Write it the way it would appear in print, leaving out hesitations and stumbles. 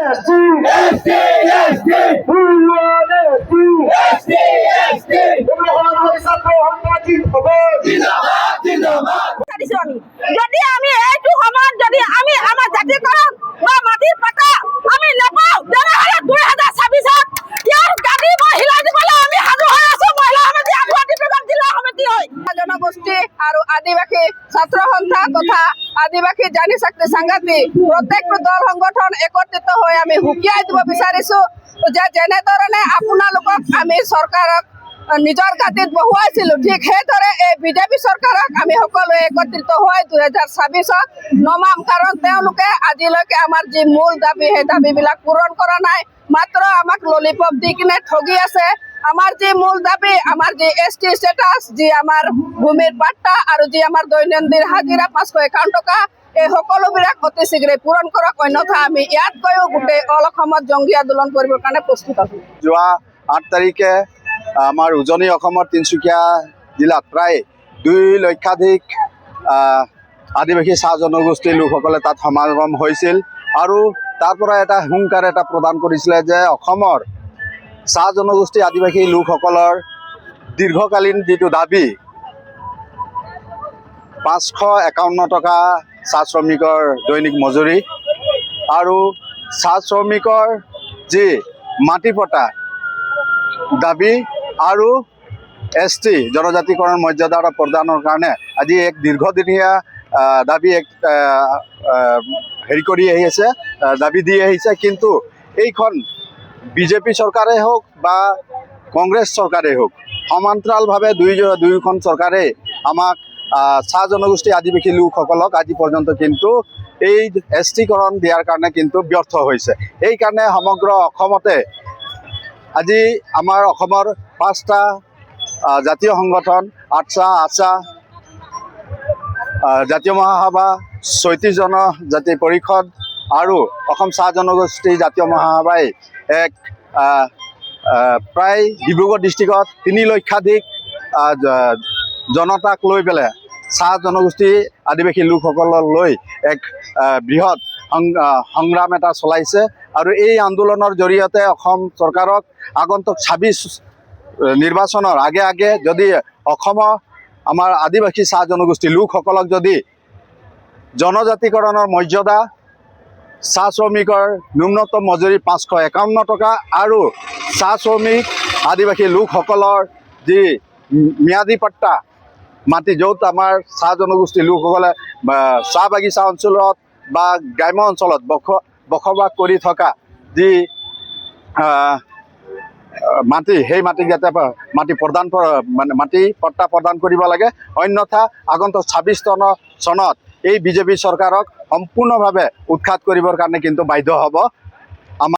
যদি আমি এইটো সময়ত যদি আমি আমাৰ জাতিকৰণ বা মাটিৰ পাটা আমি নাপাওঁ তেনেহ'লে 2026 ইয়াৰ গাড়ী মই হিলাই দিবলৈ আমি সাজু হৈ আছো। মহিলা সমিতি গুৱাহাটী বিভাগ জিলা সমিতি হৈ জনগোষ্ঠী আৰু আদিবাসী ছাত্ৰ সন্থা তথা আদিবাসী জনশক্তি সংগঠন প্ৰত্যেকটো দল সংগঠন একত্ৰিত হৈ আমি হুকিয়াই দিব বিচাৰিছো যে যেনেধৰণে আপোনালোকক আমি চৰকাৰক নিজৰ গাঁতিত বহুৱাইছিলো ঠিক সেইদৰে এই বিজেপি চৰকাৰক আমি সকলোৱে একত্ৰিত হৈ 2026 নমাম। কাৰণ তেওঁলোকে আজিলৈকে আমাৰ যি মূল দাবী সেই দাবীবিলাক পূৰণ কৰা নাই, মাত্ৰ আমাক ললিপপ দি কিনে ঠগি আছে। আমাৰ যি মূল দাবী আমাৰ যি ST ষ্টেটাছ, যি আমাৰ ভূমিৰ পাট্টা আৰু যি আমাৰ দৈনন্দিন হাজিৰা 551 টকা, এই সকলোবিলাক অতি শীঘ্ৰে পূৰণ কৰক, অন্যথা আমি ইয়াত গৈও গোটেই অল অসমত জংগী আন্দোলন কৰিবৰ কাৰণে প্ৰস্তুত আছোঁ। যোৱা 8 তাৰিখে আমাৰ উজনি অসমৰ তিনিচুকীয়া জিলাত প্ৰায় 2 লক্ষাধিক আদিবাসী চাহ জনগোষ্ঠীৰ লোকসকলে তাত সমাগম হৈছিল আৰু তাৰ পৰা এটা হুংকাৰ এটা প্ৰদান কৰিছিলে যে অসমৰ চাহ জনগোষ্ঠী আদিবাসী লোকসকলৰ দীৰ্ঘকালীন যিটো দাবী 551 টকা চাহ শ্ৰমিকৰ দৈনিক মজুৰি আৰু চাহ শ্ৰমিকৰ যি মাটি পট্টা দাবী আৰু ST জনজাতিকৰণ মৰ্যাদা প্ৰদানৰ কাৰণে আজি এক দীৰ্ঘদিনীয়া দাবী কৰি আহিছে, দাবী দি আহিছে। কিন্তু এইখন বিজেপি চৰকাৰে হওক বা কংগ্ৰেছ চৰকাৰে হওক সমান্তৰালভাৱে দুয়োখন চৰকাৰে আমাক চাহ জনগোষ্ঠী আদিবাসী লোকসকলক আজি পৰ্যন্ত কিন্তু এই STকৰণ দিয়াৰ কাৰণে কিন্তু ব্যৰ্থ হৈছে। এইকাৰণে সমগ্ৰ অসমতে আজি আমাৰ অসমৰ 5টা জাতীয় সংগঠন আছা জাতীয় মহাসভা 36 জনজাতি পৰিষদ আৰু অসম চাহ জনগোষ্ঠী জাতীয় মহাসভাই এক প্ৰায় ডিব্ৰুগড় ডিষ্ট্ৰিক্টত 3 লক্ষাধিক জনতাক লৈ পেলাই চাহ জনগোষ্ঠী আদিবাসী লোকসকললৈ এক বৃহৎ সংগ্ৰাম এটা চলাইছে আৰু এই আন্দোলনৰ জৰিয়তে অসম চৰকাৰক আগন্তুক 26 নিৰ্বাচনৰ আগে যদি অসমৰ আমাৰ আদিবাসী চাহ জনগোষ্ঠী লোকসকলক যদি জনজাতিকৰণৰ মৰ্যাদা, চাহ শ্ৰমিকৰ ন্যূনতম মজুৰি 551 টকা আৰু চাহ শ্ৰমিক আদিবাসী লোকসকলৰ যি ম্যাদী পাট্টা মাটি, য'ত আমাৰ চাহ জনগোষ্ঠী লোকসকলে চাহ বাগিচা অঞ্চলত বা গ্ৰাম্য অঞ্চলত বসবাস কৰি থকা যি মাটি, সেই মাটিক যাতে মাটি পট্টা প্ৰদান কৰিব লাগে, অন্যথা আগন্তুক 26 চনত এই বিজেপি চৰকাৰক সম্পূৰ্ণভাৱে উৎখাত কৰিবৰ কাৰণে কিন্তু বাধ্য হ'ব।